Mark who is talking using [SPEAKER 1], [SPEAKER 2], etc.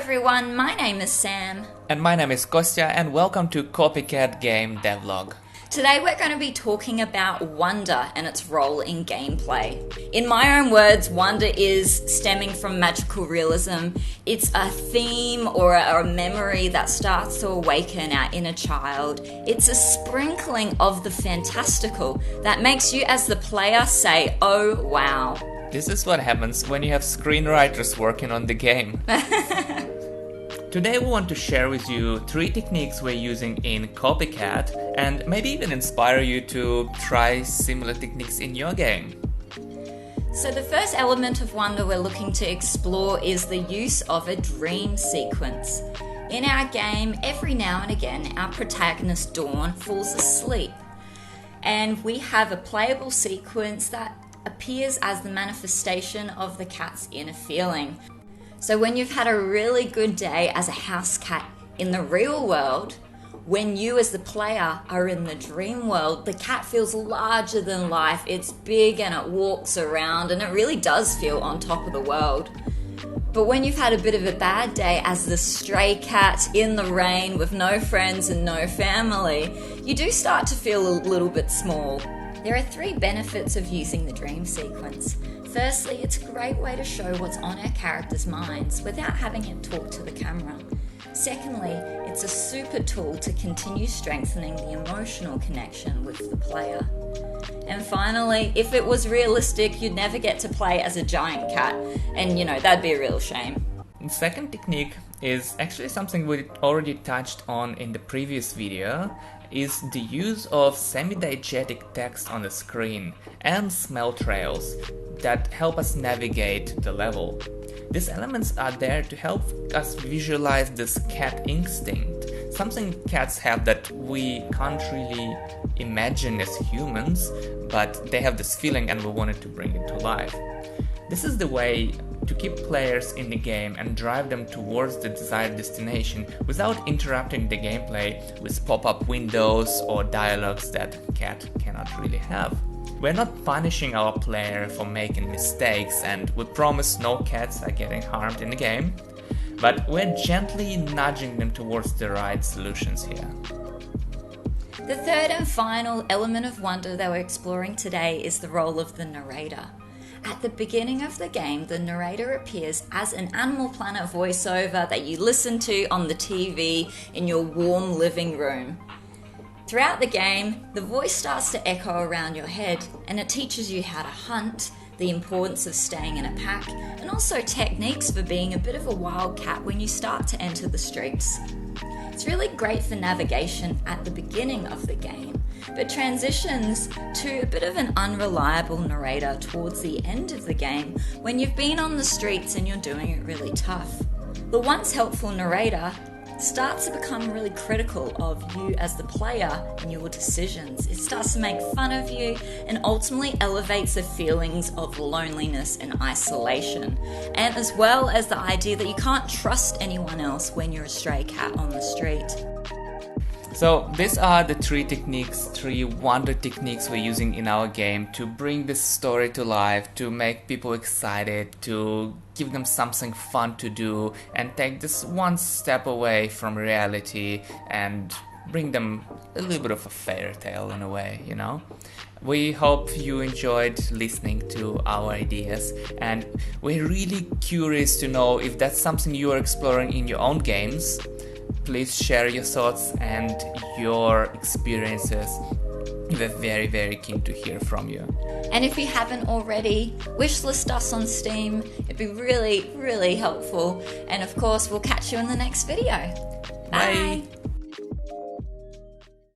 [SPEAKER 1] everyone, my name is Sam.
[SPEAKER 2] And my name is Kostia, and welcome to Copycat game Devlog.
[SPEAKER 1] Today we're going to be talking about wonder and its role in gameplay. In my own words, wonder is stemming from magical realism. It's a theme or a memory that starts to awaken our inner child. It's a sprinkling of the fantastical that makes you as the player say, "Oh wow."
[SPEAKER 2] This is what happens when you have screenwriters working on the game. Today we want to share with you 3 techniques we're using in Copycat and maybe even inspire you to try similar techniques in your game.
[SPEAKER 1] So the first element of wonder we're looking to explore is the use of a dream sequence. In our game, every now and again, our protagonist Dawn falls asleep, and we have a playable sequence that appears as the manifestation of the cat's inner feeling. So when you've had a really good day as a house cat in the real world, when you as the player are in the dream world, the cat feels larger than life. It's big and it walks around and it really does feel on top of the world. But when you've had a bit of a bad day as the stray cat in the rain with no friends and no family, you do start to feel a little bit small. There are 3 benefits of using the dream sequence. Firstly, it's a great way to show what's on our characters' minds without having it talk to the camera. Secondly, it's a super tool to continue strengthening the emotional connection with the player. And finally, if it was realistic, you'd never get to play as a giant cat, and that'd be a real shame.
[SPEAKER 2] The second technique is actually something we already touched on in the previous video, is the use of semi-diegetic text on the screen and smell trails that help us navigate the level. These elements are there to help us visualize this cat instinct, something cats have that we can't really imagine as humans, but they have this feeling and we wanted to bring it to life. This is the way to keep players in the game and drive them towards the desired destination without interrupting the gameplay with pop-up windows or dialogues that cat cannot really have. We're not punishing our player for making mistakes, and we promise no cats are getting harmed in the game, but we're gently nudging them towards the right solutions here.
[SPEAKER 1] The third and final element of wonder that we're exploring today is the role of the narrator. At the beginning of the game, the narrator appears as an Animal Planet voiceover that you listen to on the TV in your warm living room. Throughout the game, the voice starts to echo around your head, and it teaches you how to hunt, the importance of staying in a pack, and also techniques for being a bit of a wildcat when you start to enter the streets. It's really great for navigation at the beginning of the game, but transitions to a bit of an unreliable narrator towards the end of the game when you've been on the streets and you're doing it really tough. The once helpful narrator starts to become really critical of you as the player and your decisions. It starts to make fun of you and ultimately elevates the feelings of loneliness and isolation, and as well as the idea that you can't trust anyone else when you're a stray cat on the street.
[SPEAKER 2] So these are the 3 wonder techniques we're using in our game to bring this story to life, to make people excited, to give them something fun to do, and take this one step away from reality and bring them a little bit of a fairy tale in a way, We hope you enjoyed listening to our ideas, and we're really curious to know if that's something you are exploring in your own games. Please share your thoughts and your experiences. We're very, very keen to hear from you.
[SPEAKER 1] And if you haven't already, wishlist us on Steam. It'd be really, really helpful. And of course, we'll catch you in the next video. Bye.
[SPEAKER 2] Bye.